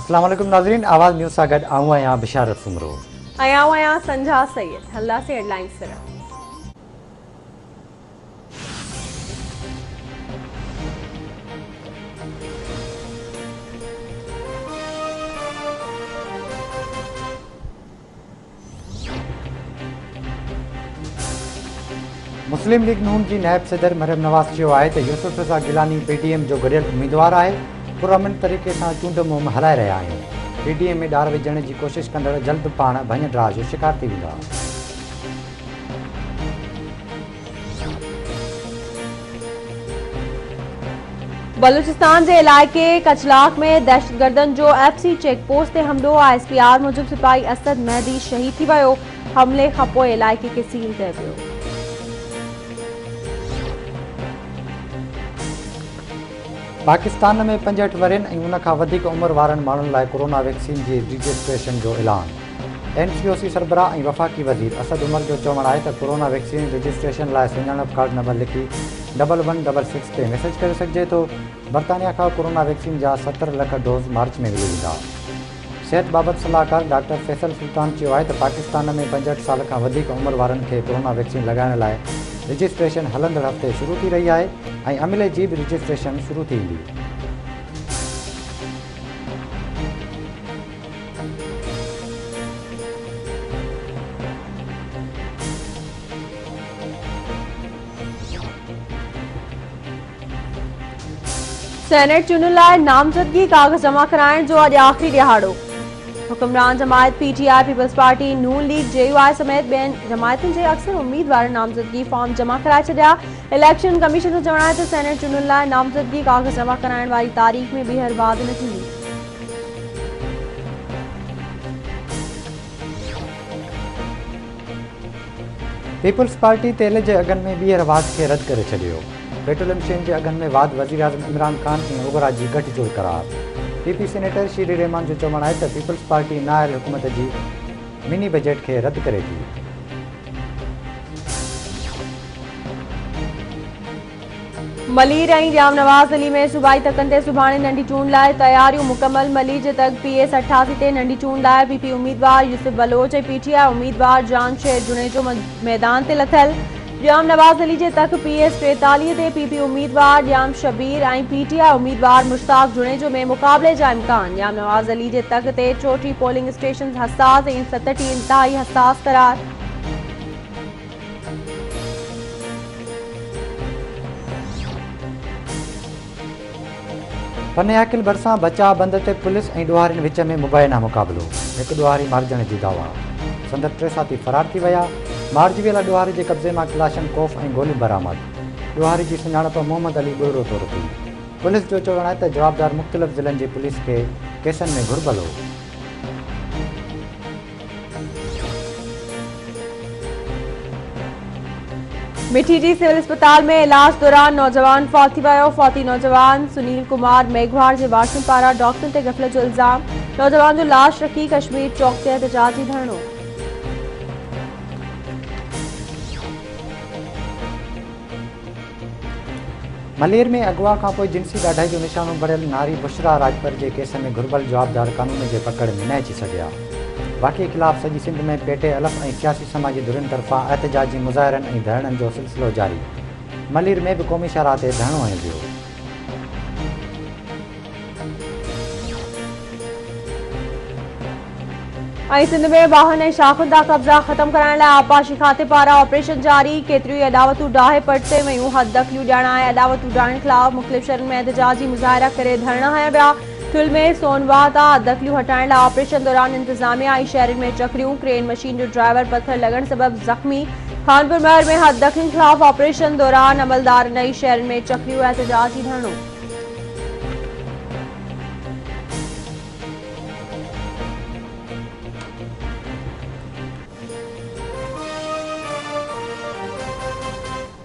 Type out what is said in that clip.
अस्सलाम वालेकुम नाज़रीन, आवाज़ न्यूज़ सां गॾु आऊं आहियां बिशारत सुमरो। आया संझा सैयद हल्ला से हेडलाइंस तरह। मुस्लिम लीग नून जी नायब सदर मरियम नवाज़ चयो आहे त यूसुफ रज़ा गिलानी पीटीएम जो गॾियल उम्मीदवार आहे। पुरअमन तरीक़े सां चूंड मुहिम हलाए रहिया आहियूं। पीटीएम में ॾार विझण जी कोशिशि कंदड़ जल्द पाण भञ ड्राह जो शिकार थी वेंदा। बलूचिस्तान के इलाके कचलाक में दहशतगर्दन जो एफसी चेक पोस्ट ते हमलो। ISPR मूजिब सिपाही असद मेहदी शहीद थी वियो। हमले खां पोइ इलाइक़े खे सील कयो वियो। पाकिस्तान में 65 वरियनि ऐं उन खां वधीक उमिरि वारनि माण्हुनि लाइ कोरोना वैक्सीन जी रजिस्ट्रेशन जो ऐलान। NCOC सरबराह ऐं वफ़ाक़ी वज़ीर असद उमर जो चवणु आहे त कोरोना वैक्सीन रजिस्ट्रेशन लाइ सुञाणप कार्ड नंबर लिखी 1166 ते मैसेज करे सघिजे थो। बरतानिया खां कोरोना वैक्सीन जा 70 लख डोज़ मार्च में मिली वेंदा। सिहत बाबति सलाहकार डॉक्टर फैसल सुल्तान चयो आहे त पाकिस्तान में 65 साल खां वधीक उमिरि वारनि खे कोरोना वैक्सीन लॻाइण लाइ रजिस्ट्रेशन हलंदड़ हफ़्ते शुरू थी रही आहे ऐं अमिले जी बि रजिस्ट्रेशन शुरू थी वेंदी। सेनेट चूंडुनि लाइ नामज़दगी कागज़ जमा कराइण जो अॼु आख़िरी ॾियारो। हुक्मरान जमायत PTI, पीपल्स पार्टी, नून लीग, JUI समेत ॿियनि जमायतुनि जे अक्सर उम्मीदवार नामज़दगी फॉर्म जमा कराए छॾिया। इलेक्शन कमीशन जो चवणु आहे त सेनेट चूंडुनि लाइ नामज़दगी कागज़ जमा कराइण वारी तारीख़ में ॿीहर वाध न थींदी। पीपल्स पार्टी तेल जे अघनि में ॿीहर वाध खे रद्द करे छॾियो। पेट्रोलियम शयुनि जे अघनि में वाध वज़ीर आज़म इमरान ख़ान ऐं ओगरा जी गठजोड़ करार। PP सीनेटर शीरी रहमान जो चवणु आहे त पीपल्स पार्टी नायल हुकूमत जी मिनी बजट खे रद्द करे थी। मलीर ऐं जाम नवाज़ अली में सूबाई तकनि ते सुभाणे नंढी चूंड लाइ तयारियूं मुकमल। मलीर जे तक PS 88 ते नंढी चूंड लाइ PP उम्मीदवार यूसुफ बलोच ऐं PTI उम्मीदवार जान शेर जुनेजो मैदान ते लथल। जाम नवाज़ अली जे तक PS 43 ते PP उम्मीदवार जाम शबीर ऐं PTI उम्मीदवार मुश्ताक जुनेजो में मुक़ाबले जा इम्कान। जाम नवाज़ अली जे तक ते 34 पोलिंग स्टेशन हसास ऐं 37 इंतहाई हसास करार। पनेहाकिल भरिसां बचाव बंद ते पुलिस ऐं ॾोहारियुनि विच में मुबैना मुक़ाबिलो। हिकु ॾोहारी मारिजण जी दावा। संदसि 3 साथी फरार थी विया। मारिजी वियल ॾोहारी जे कब्ज़े मां क्लाशन कोफ ऐं गोलियूं बरामद। ॾोहारी जी सुञाणप मोहम्मद अली ॻुड़रो तौर थी। पुलिस जो चवणु आहे त जवाबदार मुख़्तलिफ़ ज़िलनि जी पुलिस खे केसनि में घुर्बल हो। मिठी जी सिविल अस्पताल में इलाज दौरान नौजवान फौत थी वियो। फौती नौजवान सुनील कुमार मेघवार जे वारसनि पारां डॉक्टरनि ते गफ़लत जो इल्ज़ाम। नौजवान जो लाश रखी कश्मीर चौक ते एहतजाजी धरणो। मलेर में अगवा खां पोइ जिनसी ॾाढाई जो निशानो बणियल नारी बुशरा राजपर जे केस में घुर्बल जवाबदार कानून जे पकड़ में न अची सघिया। वाक़े ख़िलाफ़ सॼी सिंध में पेटे अलफ़ ऐं सियासी समाजी धुरियुनि तरफ़ां एहतजाजी मुज़ाहिरनि ऐं धरणनि जो सिलसिलो जारी। मलीर में बि क़ौमी शाहराह ते धरणो हंयो वियो। सिंध में वाहन ऐं शाखुनि तां कब्ज़ा ख़त्म कराइण लाइ आपाशी खाते पारां ऑपरेशन जारी। केतिरियूं अदावतूं डाहे पटिते वयूं। हद दख़लियूं ॾियण ऐं अदावतूं डाहण ख़िलाफ़ मुख़्तलिफ़ शहरनि में एहतजाजी मुज़ाहिरा करे धरणा हंया विया। ठुल में सोनवा तां दख़लियूं हटाइण लाइ ऑपरेशन दौरान इंतज़ामिया ऐं शहरनि में चकरियूं। क्रेन मशीन जो ड्राइवर पत्थर लॻण सबबि ज़ख़्मी। खानपुर महर में हद दख़लियुनि ख़िलाफ़ ऑपरेशन दौरान अमलदारनि ऐं शहरनि में चकरियूं एहतजाजी धरणो।